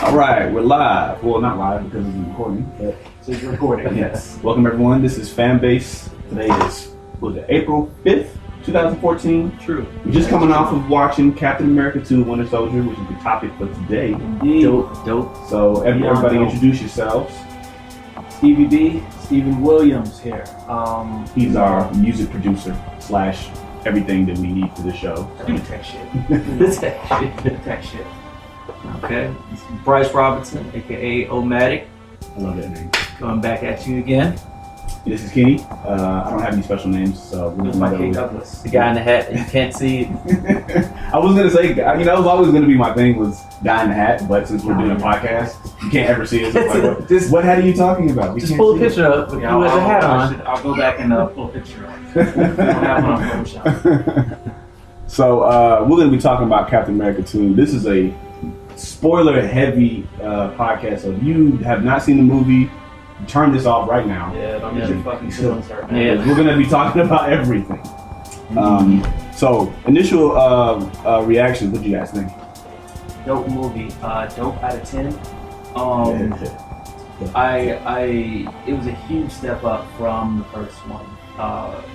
All right, we're live. Well, not live because it's recording, but it's recording. Yes. Welcome everyone. This is Fanbase. Today is April 5th, 2014. True. We're just coming off of watching Captain America 2: Winter Soldier, which is the topic for today. Indeed. Dope. So everybody introduce yourselves. Stevie B, Stephen Williams here. He's our music producer slash everything that we need for the show. Do tech shit. Tech shit. Okay. This is Bryce Robinson, aka Omatic. I love that name. Coming back at you again. This is Kenny. I don't have any special names, so we're This is gonna Mike Douglas. The guy in the hat that you can't see. I was gonna say, that was always gonna be my thing, was guy in the hat. But since we're doing a podcast, you can't ever see it. So what hat are you talking about? We just pull a picture up with you with the hat on. I'll go back and pull a picture up. I don't have one on Photoshop. So we're gonna be talking about Captain America 2. This is a spoiler-heavy podcast. So if you have not seen the movie, turn this off right now. Yeah, don't get your fucking feelings hurt, man. Yeah, we're gonna be talking about everything. So initial reactions. What do you guys think? Dope movie. Dope out of 10. It was a huge step up from the first one.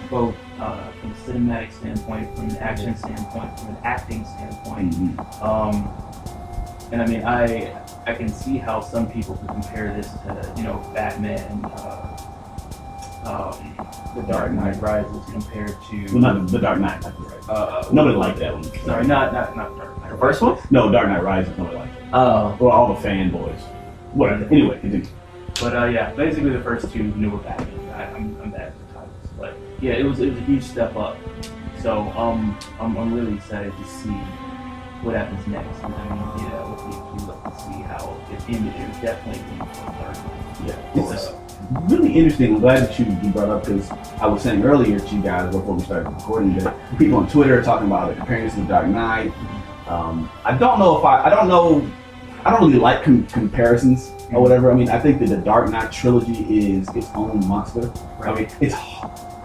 Both from a cinematic standpoint, from an action standpoint, from an acting standpoint. And I mean, I can see how some people could compare this to, Batman, The Dark Knight Rises compared to... Well, not The Dark Knight, that's right. Nobody liked that one. Sorry, not Dark Knight. The first one? No, Dark Knight Rises, nobody liked it. Oh. Well, all the fanboys. Whatever. Anyway, continue. But yeah, basically the first two newer Batman. I'm bad with titles. But yeah, it was a huge step up. So I'm really excited to see what happens next. I mean, we'll look to see how it ended. It was definitely It's really interesting. I'm glad that you brought up, because I was saying earlier to you guys before we started recording that people on Twitter are talking about it, comparing this to The Dark Knight. I don't really like comparisons or whatever. I mean, I think that the Dark Knight trilogy is its own monster. Right. I mean,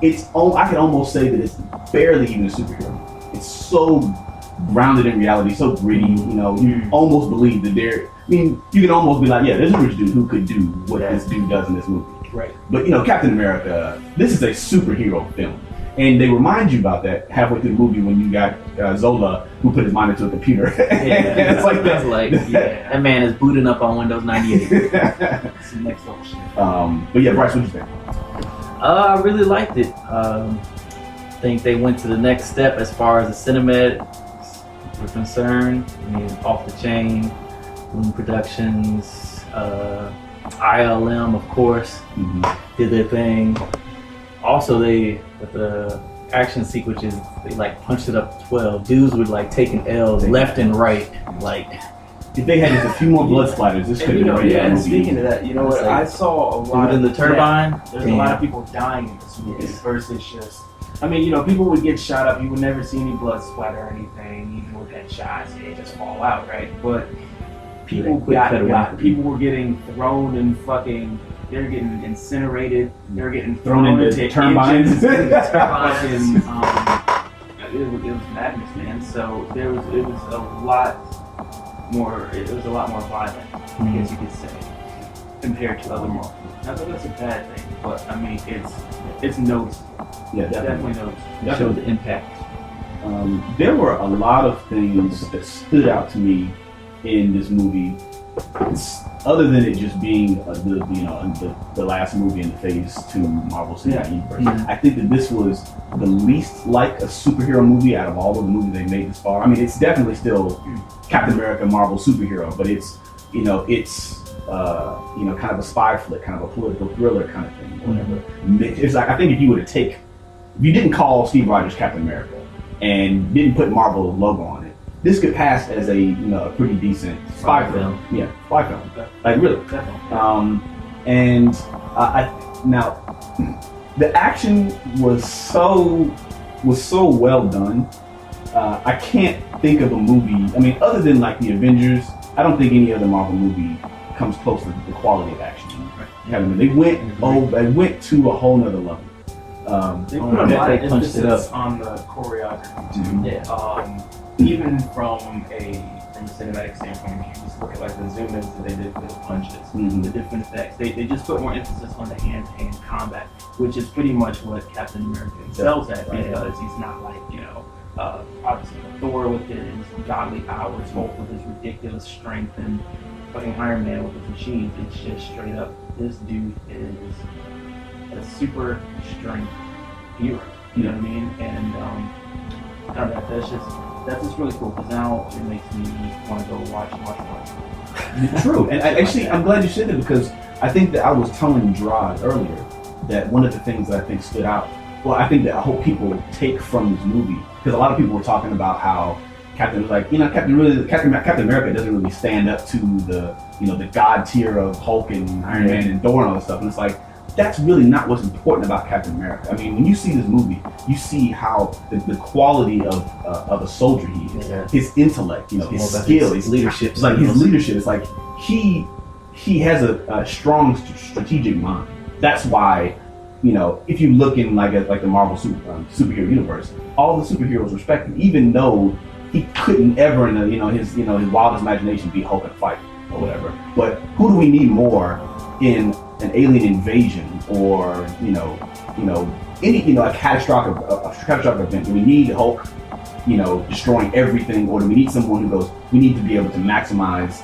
I can almost say that it's barely even a superhero. It's so grounded in reality, so gritty, you almost believe that you can almost be like, yeah, there's a rich dude who could do what this dude does in this movie. Right. But Captain America, this is a superhero film. And they remind you about that halfway through the movie when you got Zola, who put his mind into a computer. Yeah, it's like that. That man is booting up on Windows 98. It's the next level shit. But yeah, Bryce, what do you think? I really liked it. I think they went to the next step as far as the cinematics were concerned. I mean, off the chain, Boom Productions, ILM, of course, did their thing. Also, with the action sequences, they punched it up to 12. Dudes were taking L's left and right. If they had just a few more blood splatters, this could have been and speaking of that, you know what? I saw a lot in the turbine. There's a lot of people dying in this movie versus just. I mean, people would get shot up. You would never see any blood splatter or anything, even with headshots. They just fall out, right? But people people were getting thrown and fucking. They're getting incinerated. They're getting thrown into turbines. It was madness, man. So it was a lot more. It was a lot more violent, I guess you could say, compared to other Marvel movies. Not that that's a bad thing, but I mean it's noticeable. Yeah, definitely noticeable. It showed the impact. There were a lot of things that stood out to me in this movie. Other than it just being the last movie in the Phase 2 Marvel Cinematic Universe, I think that this was the least like a superhero movie out of all of the movies they made this far. I mean, it's definitely still Captain America Marvel superhero, but it's kind of a spy flick, kind of a political thriller kind of thing, whatever. It's like, I think if you didn't call Steve Rogers Captain America and didn't put Marvel logo on it, this could pass as a pretty decent spy film. Yeah, spy film. Like really. And the action was so well done. I can't think of a movie. I mean, other than the Avengers, I don't think any other Marvel movie comes close to the quality of action. Right. They went to a whole nother level. They put a lot of they punched it emphasis up. on the choreography too. Yeah. Even from a cinematic standpoint, if you just look at like the zoom ins that they did for the punches, the different effects, they just put more emphasis on the hand-to-hand combat, which is pretty much what Captain America excels at, because he's not like, obviously Thor with his godly powers, Hulk with his ridiculous strength, and fucking Iron Man with his machines. It's just straight up, this dude is a super strength hero. You know what I mean? And that's just really cool, because now it makes me want to go watch. True, and I'm glad you said that, because I think that I was telling Gerard earlier that one of the things that I think stood out, well, I think that I hope people take from this movie, because a lot of people were talking about how Captain was like, Captain America doesn't really stand up to the, the god tier of Hulk and Iron Man and Thor and all this stuff, and it's like, that's really not what's important about Captain America. I mean, when you see this movie, you see how the quality of a soldier he is, his intellect, his skill, his leadership. It's like his leadership. It's like he has a strong strategic mind. That's why, if you look in like the Marvel superhero universe, all the superheroes respect him, even though he couldn't ever in his wildest imagination beat Hulk in a fight or whatever. But who do we need more in an alien invasion, or any a catastrophic event? Do we need Hulk destroying everything, or do we need someone who goes, we need to be able to maximize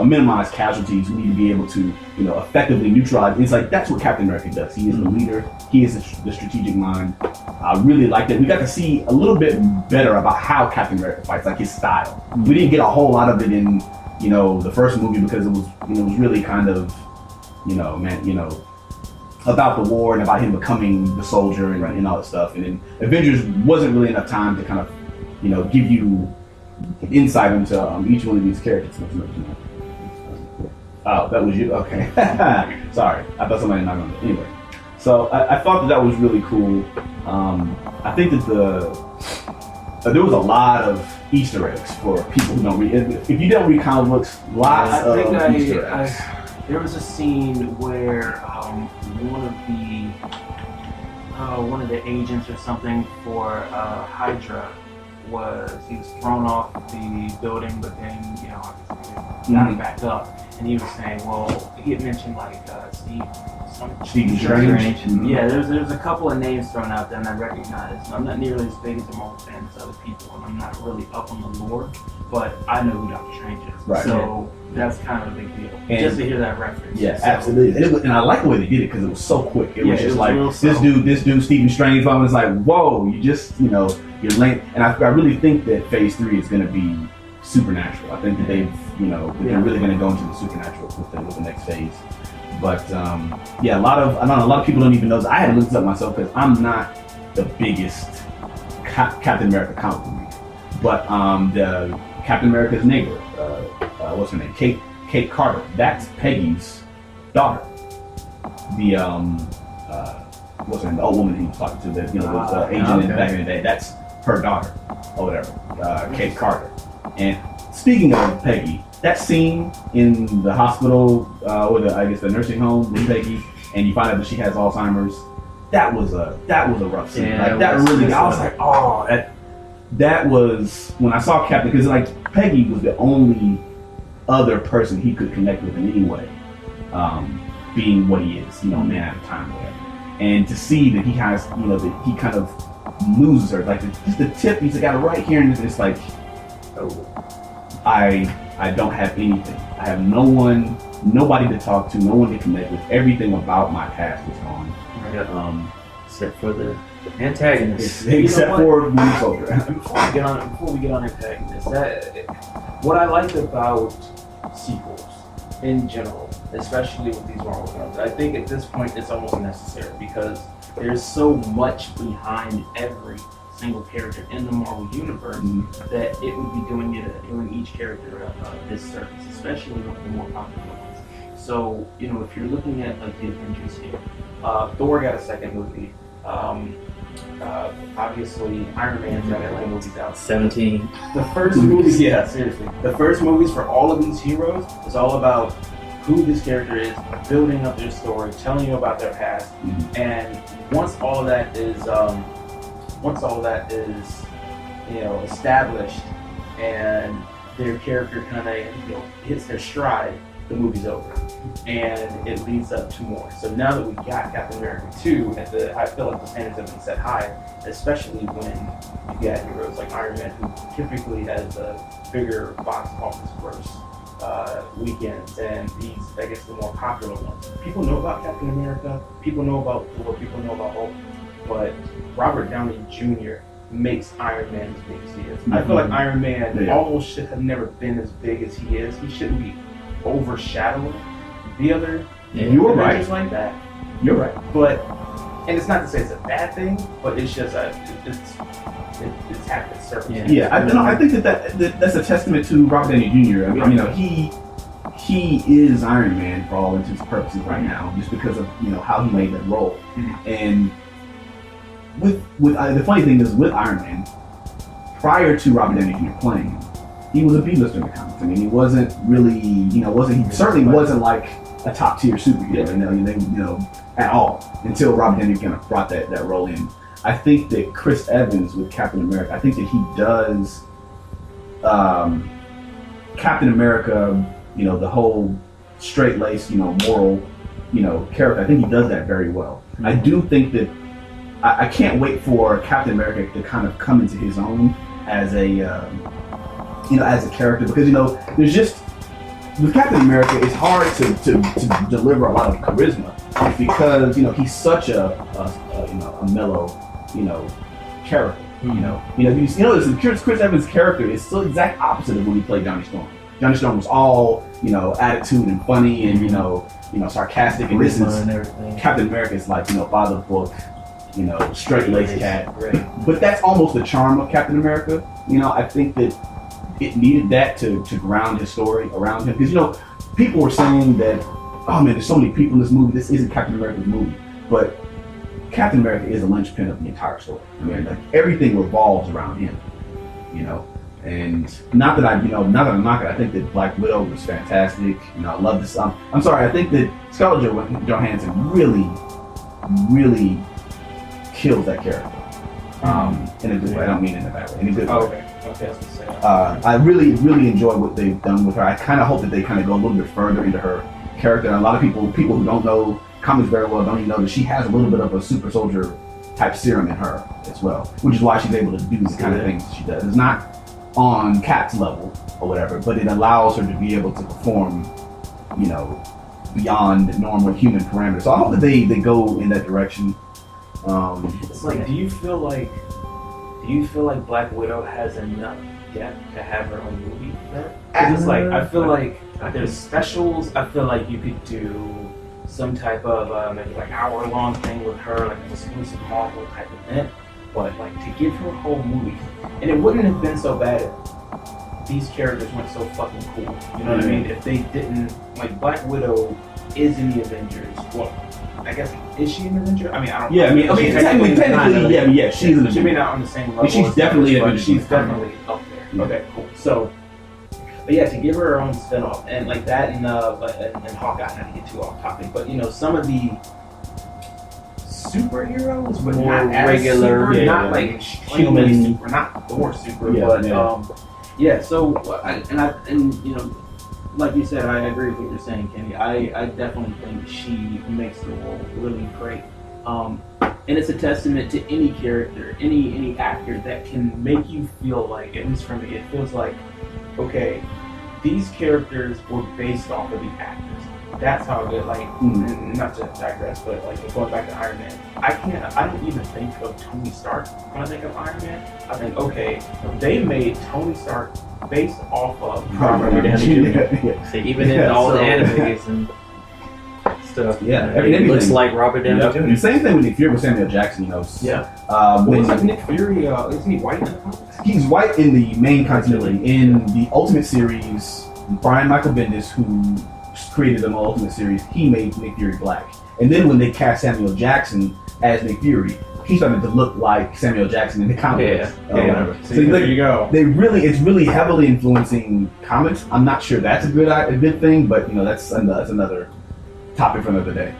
minimize casualties, we need to be able to effectively neutralize? It's like, that's what Captain America does. He is the leader, he is the strategic mind. I really liked it. We got to see a little bit better about how Captain America fights, like his style. We didn't get a whole lot of it in the first movie, because it was really kind of about the war and about him becoming the soldier and all that stuff. And then Avengers wasn't really enough time to kind of give you insight into each one of these characters. Oh, that was you? Okay. Sorry, I thought somebody knocked on it. Anyway, so I thought that was really cool. I think that there was a lot of Easter eggs for people who don't read. If you don't read comic books, lots of Easter eggs. There was a scene where one of the agents or something for Hydra was thrown off the building, but then obviously got back up, and he was saying, well, he had mentioned like Stephen Strange. Yeah, there's a couple of names thrown out there, and I recognize. I'm not nearly as big as a Marvel fan as other people, and I'm not really up on the lore, but I know who Doctor Strange is. Right. So that's kind of a big deal, and just to hear that reference. Yeah, so, absolutely. And I like the way they did it, because it was so quick. It was just like, this dude, Stephen Strange, and it's like, whoa, you just, you're late. And I really think that Phase 3 is going to be supernatural. I think that they're really going to go into the supernatural with the next phase. But a lot of people don't even know this. I had to look this up myself, because I'm not the biggest Captain America comic book reader. But the Captain America's neighbor, what's her name? Kate Carter. That's Peggy's daughter. The what's her name? The old woman he was talking to, the agent back in the day. That's her daughter, or whatever. Kate Carter. And speaking of Peggy, that scene in the hospital, or the nursing home with Peggy, and you find out that she has Alzheimer's. That was a rough scene. Yeah, I was like, oh, that was when I saw Captain, because like Peggy was the only other person he could connect with in any way, being what he is, man at a time, whatever. And to see that he has, that he kind of loses her, like just the tip, he's got it right here, and it's like, oh, I don't have anything. I have nobody to talk to, no one to connect with. Everything about my past is gone. Except for the antagonist. Except for Winter Soldier. Before we get on antagonists, what I like about sequels in general, especially with these Marvel films, I think at this point it's almost necessary, because there's so much behind every single character in the Marvel universe that it would be doing each character a disservice, especially with the more popular ones. So, if you're looking at like the Avengers here, Thor got a second movie. Obviously, Iron Man's got like movies out. 17. The first movies, seriously. The first movies for all of these heroes is all about who this character is, building up their story, telling you about their past, and once all of that is, established, and their character kind of hits their stride, the movie's over, and it leads up to more. So now that we got Captain America 2, I feel like the standards have been set high, especially when you got heroes like Iron Man, who typically has a bigger box office gross weekends, and he's, I guess, the more popular ones. People know about Captain America, people know about Thor, people know about Hulk, but Robert Downey Jr. makes Iron Man as big as he is. I feel like Iron Man almost should have never been as big as he is. He shouldn't be overshadowing the other You're right. like that. You're right. But, and it's not to say it's a bad thing, but it's just it's happened circumstances. Yeah, I think that's a testament to Robert Downey Jr. I mean, he is Iron Man for all intents and purposes right now, just because of how he made that role. And with the funny thing is, with Iron Man, prior to Robert Downey Jr. playing him, he was a B-lister in the comics. I mean, he wasn't really, he certainly wasn't like a top tier superhero, at all, until Robert Downey kind of brought that role in. I think that Chris Evans with Captain America, I think that he does Captain America, the whole straight-laced, moral, character. I think he does that very well. I do think that I can't wait for Captain America to kind of come into his own as a as a character, because there's just, with Captain America, it's hard to deliver a lot of charisma, because he's such a mellow character. Chris Evans' character is still the exact opposite of when he played Johnny Storm. Johnny Storm was all attitude and funny and sarcastic, and this is Captain America is like by the book, straight-laced cat. Right. But that's almost the charm of Captain America. I think that it needed that to ground his story around him, because people were saying that, oh man, there's so many people in this movie, this isn't Captain America's movie, but Captain America is a linchpin of the entire story. I mean, like, everything revolves around him, and not that I'm not gonna, I think that Black Widow was fantastic. I love this. I'm sorry, I think that Scarlett Johansson really kills that character. In a good way. I don't mean it in a bad way. In a good way. Okay. I really enjoy what they've done with her. I kind of hope that they kind of go a little bit further into her character. And a lot of people who don't know comics very well don't even know that she has a little bit of a super soldier type serum in her as well, which is why she's able to do the kind of things she does. It's not on Cap's level or whatever, but it allows her to be able to perform, beyond normal human parameters. So I hope that they go in that direction. It's like, do you feel like Black Widow has enough depth to have her own movie? It's like, I feel like there's specials. I feel like you could do some type of maybe like hour-long thing with her, like an exclusive Marvel type event. But like, to give her a whole movie, and it wouldn't have been so bad if these characters weren't so fucking cool. You know what I mean? If they didn't, like, Black Widow is in the Avengers. Well, I guess, is she an Avenger? I mean, I don't know. I mean, technically, she's an Avenger. She may not on the same level. She's definitely an Avenger. She's definitely up there. Yeah. Okay, cool. So, but yeah, to give her her own spin-off, and like that, and Hawkeye, not to get too off topic, but some of the superheroes, but more not as regular, super, not like extremely human, super, not Thor super, So like you said, I agree with what you're saying, Kenny. I definitely think she makes the role really great. And it's a testament to any character, any actor that can make you feel like, at least for me, it feels like, okay, these characters were based off of the actors. That's how good, not to digress, but like going back to Iron Man, I don't even think of Tony Stark when I think of Iron Man. I think, okay, they made Tony Stark based off of Robert Downey Jr. So even in all the animes and stuff, it looks like Robert Downey Jr. The same thing with Nick Fury with Samuel Jackson, It's like Nick Fury, isn't he white in the comics? He's white in the main continuity. In the Ultimate series, Brian Michael Bendis, who created the Ultimate series, he made Nick Fury black. And then when they cast Samuel Jackson as Nick Fury, he's starting to look like Samuel Jackson in the comics. Whatever. So there you go. It's really heavily influencing comics. I'm not sure that's a good thing, but that's another topic for another day.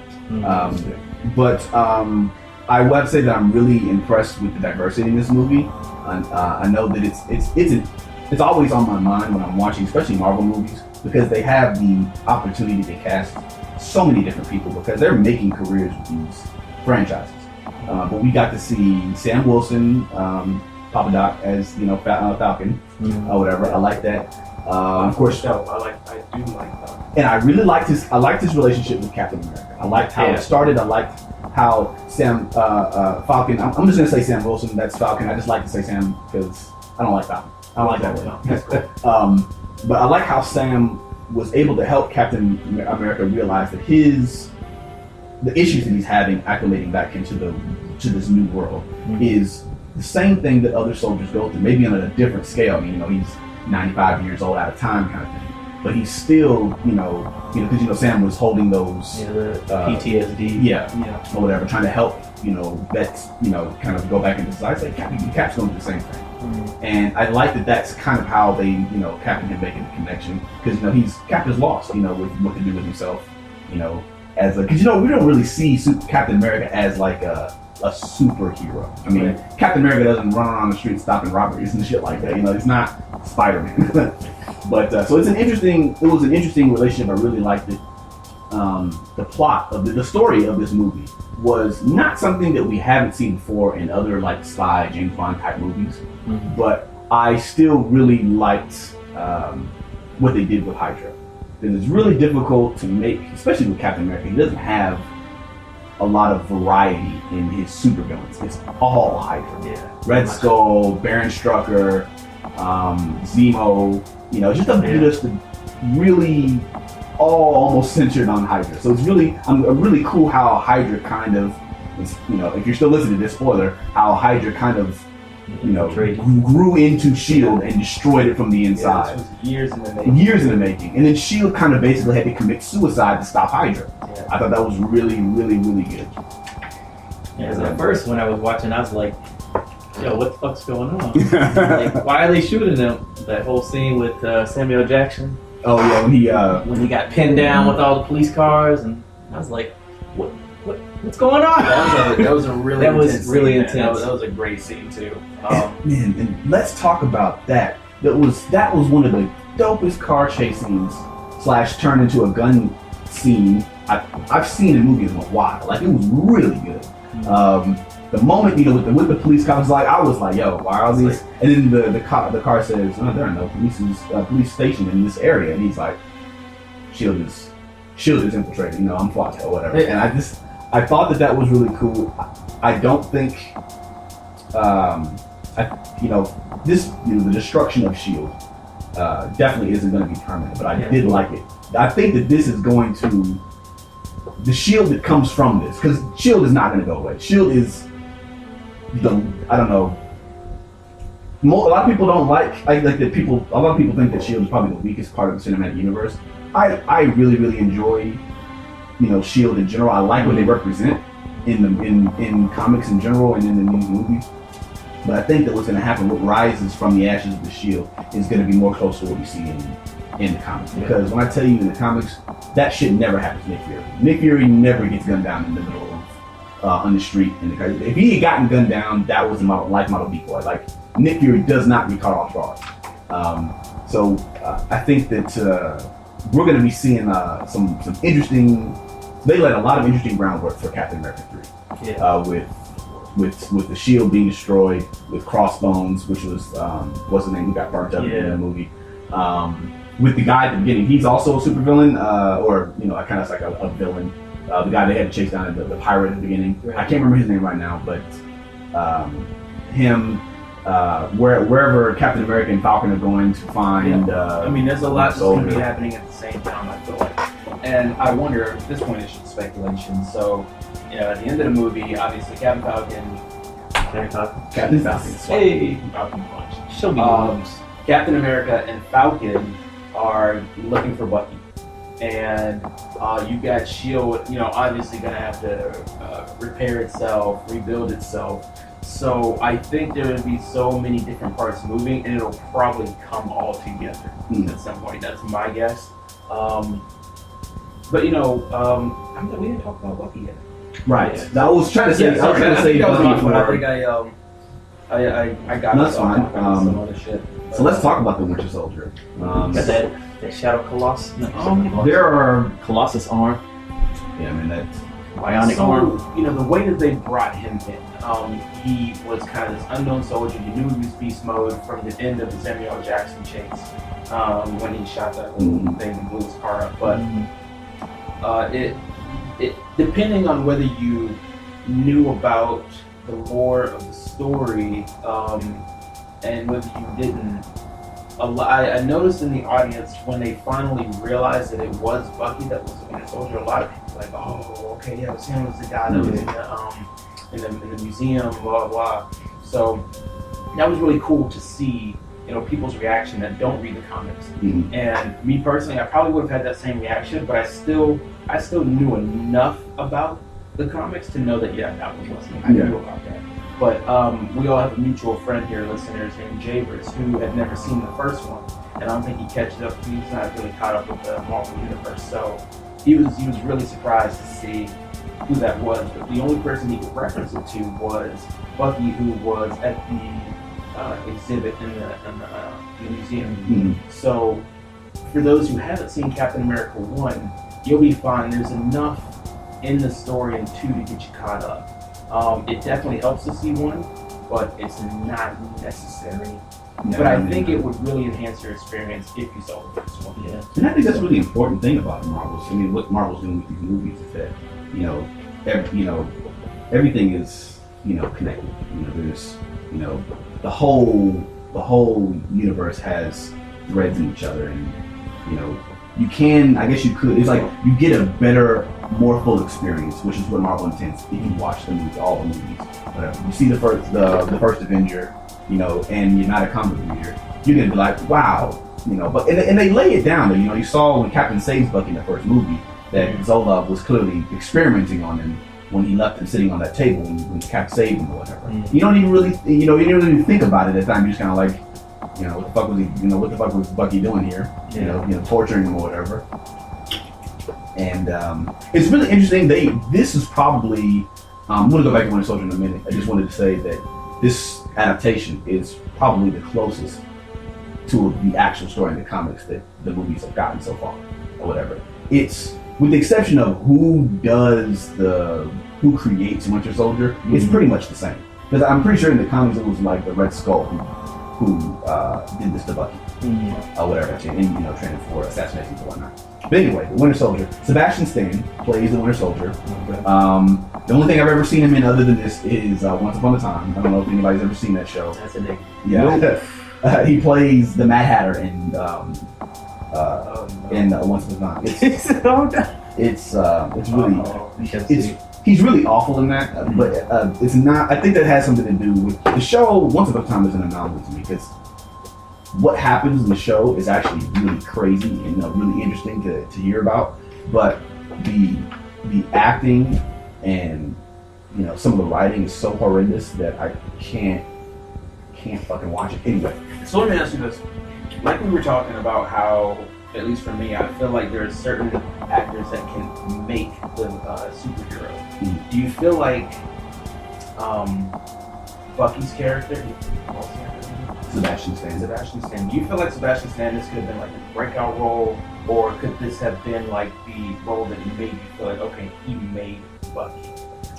I would say that I'm really impressed with the diversity in this movie. I know that it's always on my mind when I'm watching, especially Marvel movies, because they have the opportunity to cast so many different people because they're making careers with these franchises. But we got to see Sam Wilson, Papa Doc, as Falcon or whatever. I like that. Of course, I do like that. And I really liked his relationship with Captain America. I liked how it started. I liked how Sam Falcon. I'm just gonna say Sam Wilson. That's Falcon. I just like to say Sam because I don't like Falcon. I don't like that way. But I like how Sam was able to help Captain America realize that the issues that he's having acclimating back into this new world is the same thing that other soldiers go through, maybe on a different scale. I mean, he's 95 years old at a time kind of thing. But he's still, because Sam was holding those the PTSD, or whatever, trying to help, vets, kind of go back into society. Cap's going through the same thing, and I like that. That's kind of how they, Captain can make a connection because Cap is lost, with what to do with himself, because we don't really see Captain America as like a superhero. I mean, Captain America doesn't run around the street stopping robberies and shit like that. It's not Spider-Man. But so it was an interesting relationship. I really liked it. The plot of the story of this movie was not something that we haven't seen before in other like spy James Bond type movies, but I still really liked what they did with Hydra. Because it's really difficult to make, especially with Captain America. He doesn't have a lot of variety in his supervillains. It's all Hydra. Red Skull, Baron Strucker, Zemo. Just really all almost centered on Hydra. So it's really cool how Hydra kind of, if you're still listening to this spoiler, how Hydra kind of, grew into S.H.I.E.L.D. and destroyed it from the inside. This was years in the making. And then S.H.I.E.L.D. kind of basically had to commit suicide to stop Hydra. I thought that was really, really, really good. At first when I was watching, I was like, yo, what the fuck's going on? Like, why are they shooting him? That whole scene with Samuel Jackson. Oh yeah, when he got pinned down with all the police cars, and I was like, what's going on? That was really intense. That was a great scene too. Man, and let's talk about that. That was one of the dopest car chase scenes / turned into a gun scene I've seen in movies in a while. Like, it was really good. The moment, with the police cops, I was like, yo, why are these? And then the car says, oh, there are no police station in this area. And he's like, Shield is infiltrated, I'm fucked or whatever. And I thought that was really cool. I don't think, the destruction of Shield definitely isn't going to be permanent, but I did like it. I think that this is going to, the Shield that comes from this, because Shield is not going to go away. Shield is a lot of people don't like that people. A lot of people think that Shield is probably the weakest part of the cinematic universe. I really, really enjoy, Shield in general. I like what they represent in comics in general and in these movies. But I think that what's going to happen, what rises from the ashes of the Shield, is going to be more close to what we see in the comics. Because when I tell you in the comics, that shit never happens to Nick Fury. Nick Fury never gets gunned down in the middle of on the street. If he had gotten gunned down, that was a life model decoy. Like, Nick Fury does not get caught off guard. So I think that we're going to be seeing some interesting. They laid a lot of interesting groundwork for Captain America 3. With the Shield being destroyed, with Crossbones, which was what's the name, who got burnt up in the movie. With the guy at the beginning, he's also a supervillain, or kind of like a villain. The guy they had to chase down, the pirate at the beginning. Right. I can't remember his name right now, but him, wherever Captain America and Falcon are going to find. There's a lot that's going to be happening at the same time, I feel like. And I wonder, at this point it's just speculation, so, at the end of the movie, obviously Captain Falcon. Hey! Falcon Punch. Show me Captain America and Falcon are looking for Bucky. and you got Shield, obviously gonna have to repair itself, rebuild itself. So I think there would be so many different parts moving, and it'll probably come all together at some point. That's my guess. But we didn't talk about Bucky yet. Right. Yeah. I was trying to say. I was trying to say. I Bucky for- got No, that's fine. some other shit. So let's talk about the Winter Soldier. Got that Shadow Colossus. There are. Colossus arm, Yeah, I mean that's. bionic arm. The way that they brought him in, he was kind of this unknown soldier. You knew he was beast mode from the end of the Samuel L. Jackson chase when he shot that little thing and blew his car up. But it depending on whether you knew about the lore of the story and whether you didn't. I noticed in the audience when they finally realized that it was Bucky that was the Winter Soldier, a lot of people were like, oh, okay, yeah, it was him, it was the guy that was in the museum, blah, blah. So that was really cool to see, people's reaction that don't read the comics. Mhm. And me personally, I probably would have had that same reaction, but I still knew enough about the comics to know that, that was listening. I knew about that. But we all have a mutual friend here, listeners, named Javers, who had never seen the first one, and I don't think he catches up. He's not really caught up with the Marvel universe, so he was really surprised to see who that was. But the only person he could reference it to was Bucky, who was at the exhibit in the museum. Mhm. So for those who haven't seen Captain America 1, you'll be fine. There's enough in the story in 2 to get you caught up. It definitely helps to see 1, but it's not necessary. Yeah, But I think it would really enhance your experience if you saw the first one. Yeah. And I think that's a really important thing about Marvels. I mean, what Marvel's doing with these movies is that, everything is, connected. There's, the whole universe has threads in each other, and you can, I guess you could. It's like you get a better, more full experience, which is what Marvel intends. If you watch the movie, all the movies, whatever, you see the first Avenger, and you're not a comic reader, you're gonna be like, wow, But and they lay it down. You saw when Captain saves Bucky in the first movie that Zola was clearly experimenting on him when he left him sitting on that table when Cap saved him or whatever. Mm. You don't even really, you didn't really think about it at the time. You're just kind of like, what the fuck was he, what the fuck was Bucky doing here? Torturing him or whatever. And it's really interesting. This is probably, I'm going to go back to Winter Soldier in a minute. I just wanted to say that this adaptation is probably the closest to the actual story in the comics that the movies have gotten so far, or whatever. It's, with the exception of who creates Winter Soldier, it's pretty much the same. Because I'm pretty sure in the comics it was like the Red Skull who did this to Bucky, or whatever, and training for assassinations and whatnot. But anyway, the Winter Soldier. Sebastian Stan plays the Winter Soldier. Okay. The only thing I've ever seen him in other than this is Once Upon a Time. I don't know if anybody's ever seen that show. That's a nigga. Yeah. He plays the Mad Hatter in Once Upon a Time. It's really he's really awful in that, but it's not. I think that has something to do with the show. Once Upon a Time is an anomaly to me because what happens in the show is actually really crazy and really interesting to hear about. But the acting and some of the writing is so horrendous that I can't fucking watch it anyway. So let me ask you this. Like we were talking about how, at least for me, I feel like there are certain actors that can make the superhero. Mm. Do you feel like Bucky's character, Sebastian Stan. do you feel like Sebastian Stan, this could have been like a breakout role, or could this have been like the role that made you feel like, okay, he made Bucky?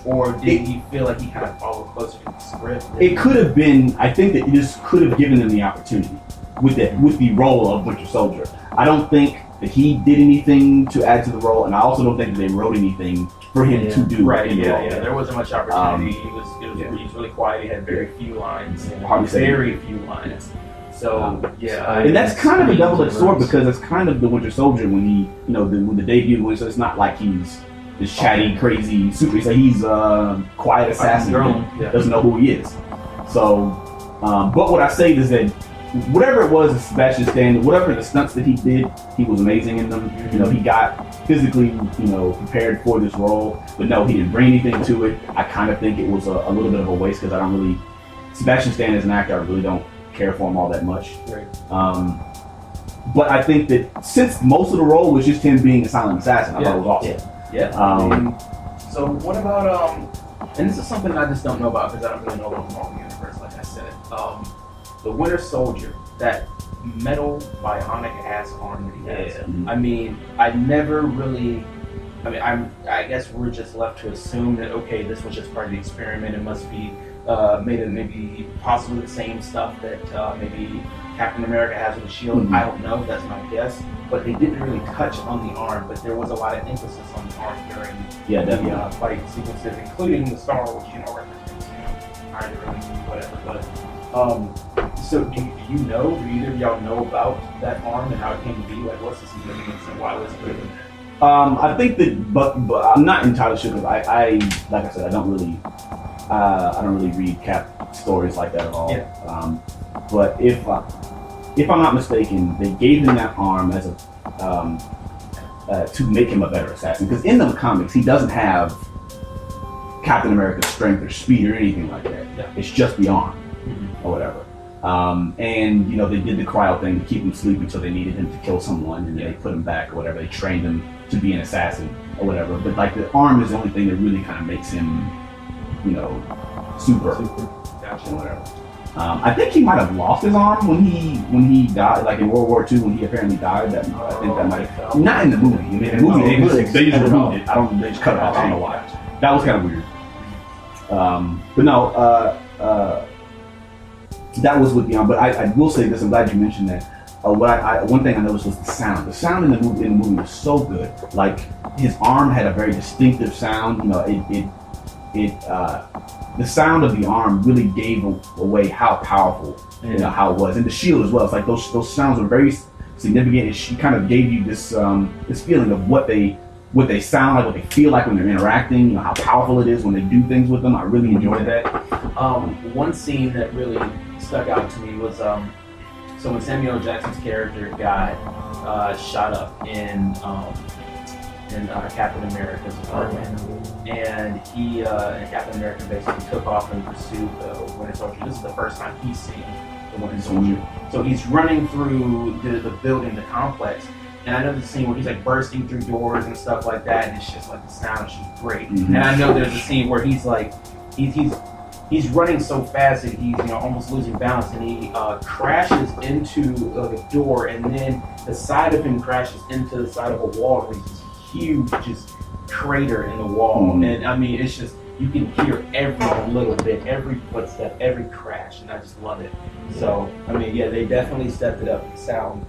Or did he feel like he kind of followed closer to the script? It could have been. I think that this could have given him the opportunity with the role of Winter Soldier. I don't think that he did anything to add to the role, and I also don't think that they wrote anything for him to do. Right. In the role. There wasn't much opportunity. He was really quiet. He had very few lines. Hardly said Very few lines. So and that's kind of a double-edged sword because it's kind of the Winter Soldier when he, when the debut was. It's not like he's this chatty, crazy super. So he's a quiet assassin that doesn't know who he is. So, but what I say is that whatever it was, Sebastian Stan, whatever the stunts that he did, he was amazing in them. You know, he got physically, prepared for this role, but no, he didn't bring anything to it. I kind of think it was a little bit of a waste because I don't really, Sebastian Stan as an actor, I really don't care for him all that much. Right. But I think that since most of the role was just him being a silent assassin, I thought it was awesome. Yeah. So what about and this is something I just don't know about because I don't really know about the Marvel universe, like I said. The Winter Soldier, that metal bionic ass arm that he has. I mean, I never really. I guess we're just left to assume that okay, this was just part of the experiment. It must be made of maybe possibly the same stuff that maybe Captain America has with the shield. I don't know. That's my guess. But they didn't really touch on the arm. But there was a lot of emphasis on the arm during the fight sequences, including the star, which represents either whatever. But so do either of y'all know about that arm and how it came to be? Like, what's the significance and why was it put in there? I think that, but I'm not entirely sure because I like I said, I don't really read Cap stories like that at all. Yeah. But if I'm not mistaken, they gave him that arm as a to make him a better assassin. Because in the comics, he doesn't have Captain America's strength or speed or anything like that. Yeah. It's just the arm or whatever. And they did the cryo thing to keep him sleeping, so they needed him to kill someone, and they put him back or whatever. They trained him to be an assassin or whatever. But like the arm is the only thing that really kind of makes him, super. Gotcha. Or whatever. I think he might have lost his arm when he died, like in World War II when he apparently died. I think that might not in the movie. I mean, in the movie they just removed it. They just cut it off. I don't know why. That was kind of weird. But no, that was with the arm. But I will say this. I'm glad you mentioned that. One thing I noticed was the sound. The sound in the movie was so good. Like his arm had a very distinctive sound. The sound of the arm really gave away how powerful, how it was, and the shield as well. It's like those sounds were very significant. And she kind of gave you this feeling of what they sound like, what they feel like when they're interacting. How powerful it is when they do things with them. I really enjoyed that. One scene that really stuck out to me was so when Samuel L. Jackson's character got shot up in Captain America's apartment, and he and Captain America basically took off in pursuit of Winter Soldier. This is the first time he's seen the Winter Soldier. So he's running through the building, the complex, and I know the scene where he's like bursting through doors and stuff like that, and it's just like the sound is just great. And I know there's a scene where he's like he's running so fast that he's almost losing balance, and he crashes into the door, and then the side of him crashes into the side of a wall. And it's this huge just crater in the wall, and I mean it's just you can hear every little bit, every footstep, every crash, and I just love it. So I mean, yeah, they definitely stepped it up the sound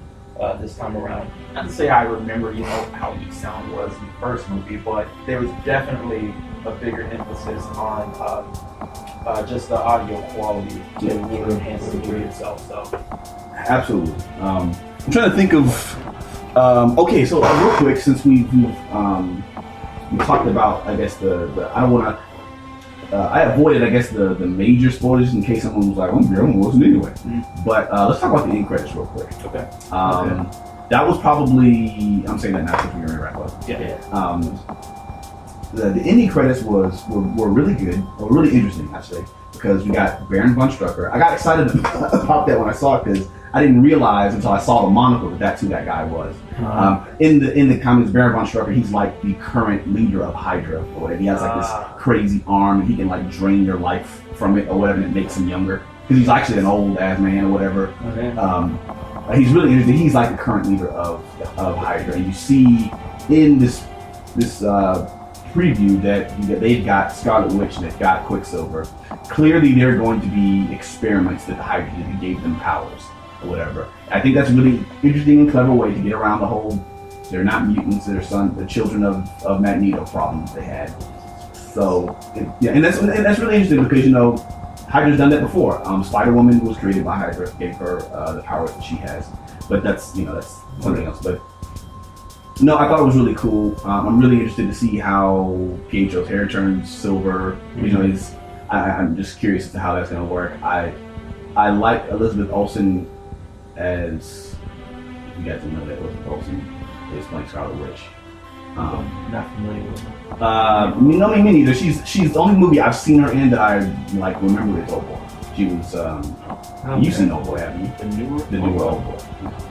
this time around. Not to say I remember how each sound was in the first movie, but there was definitely a bigger emphasis on just the audio quality to enhance the movie itself. So absolutely. I'm trying to think of okay, so real quick, since we talked about, I guess I don't want to. I avoided, I guess, the major spoilers in case someone was like, "Oh, I wasn't anyway." But let's talk about the end credits real quick. Okay. That was probably, I'm saying that now since we're going to wrap up. The ending credits were really good, or really interesting, actually, because we got Baron von Strucker. I got excited about that when I saw it because I didn't realize until I saw the monocle that that's who that guy was. In the comics, Baron von Strucker, he's like the current leader of Hydra or whatever. He has like this crazy arm, and he can like drain your life from it or whatever, and it makes him younger. Because he's actually an old ass man or whatever. He's really interesting. He's like the current leader of Hydra, and you see in this preview that they've got Scarlet Witch and they've got Quicksilver. Clearly, there are going to be experiments that the Hydra did that gave them powers or whatever. I think that's a really interesting and clever way to get around the whole they're not mutants, they're the children of Magneto problem that they had. So and that's really interesting because Hydra's done that before. Spider-Woman was created by Hydra, gave her the powers that she has, but that's something else. But no, I thought it was really cool. I'm really interested to see how Pietro's hair turns silver. I'm just curious as to how that's going to work. I like Elizabeth Olsen as you guys didn't know that Elizabeth Olsen is playing Scarlet Witch. Not familiar with her. Me neither. She's the only movie I've seen her in that I like remember is Old Boy. She was you've seen Old Boy, haven't you? The newer Old Boy.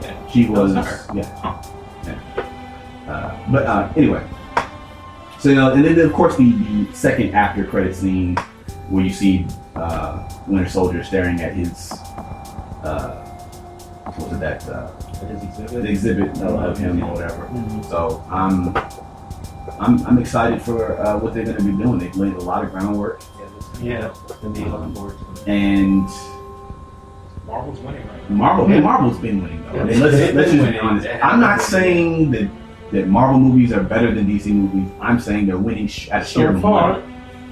Yeah. She was yeah. But anyway. So and then of course the second after credit scene where you see Winter Soldier staring at his what was it that the exhibit of him or whatever. Mm-hmm. So I'm excited for what they're going to be doing. They've laid a lot of groundwork. Yeah, indeed. Looking forward to it. And Marvel's winning right now. Marvel's been winning though. Yeah, And let's just be honest. I'm not saying that Marvel movies are better than DC movies. I'm saying they're winning at sheer far.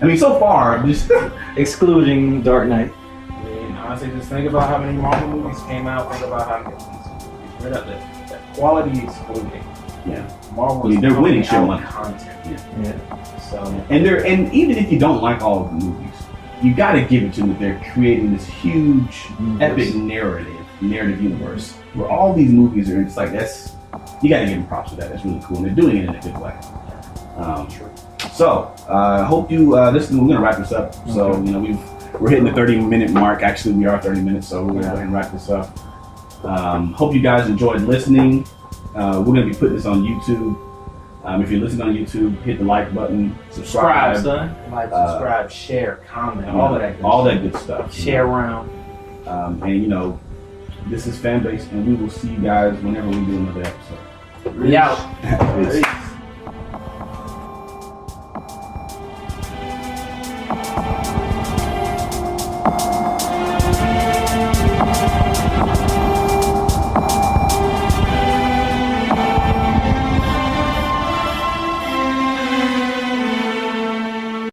I mean, so far, just Excluding Dark Knight. I mean, honestly, just think about how many Marvel movies came out. Think about how many DC movies. Right up there. The quality excluding. yeah. Marvel. I mean, they're winning shit out money. content. Yeah. So And even if you don't like all of the movies, you got to give it to them that they're creating this huge, epic narrative universe where all these movies are. It's like you got to give them props for that. That's really cool, and they're doing it in a good way. So I hope you. We're gonna wrap this up. So we're hitting the 30-minute mark. Actually, we are 30 minutes, so we're gonna go ahead and wrap this up. Hope you guys enjoyed listening. We're gonna be putting this on YouTube. If you're listening on YouTube, hit the like button, subscribe, son. like, subscribe, share, comment, all of that. Good stuff. Share around. And this is Fanbase, and we will see you guys whenever we do another episode. We out. Peace.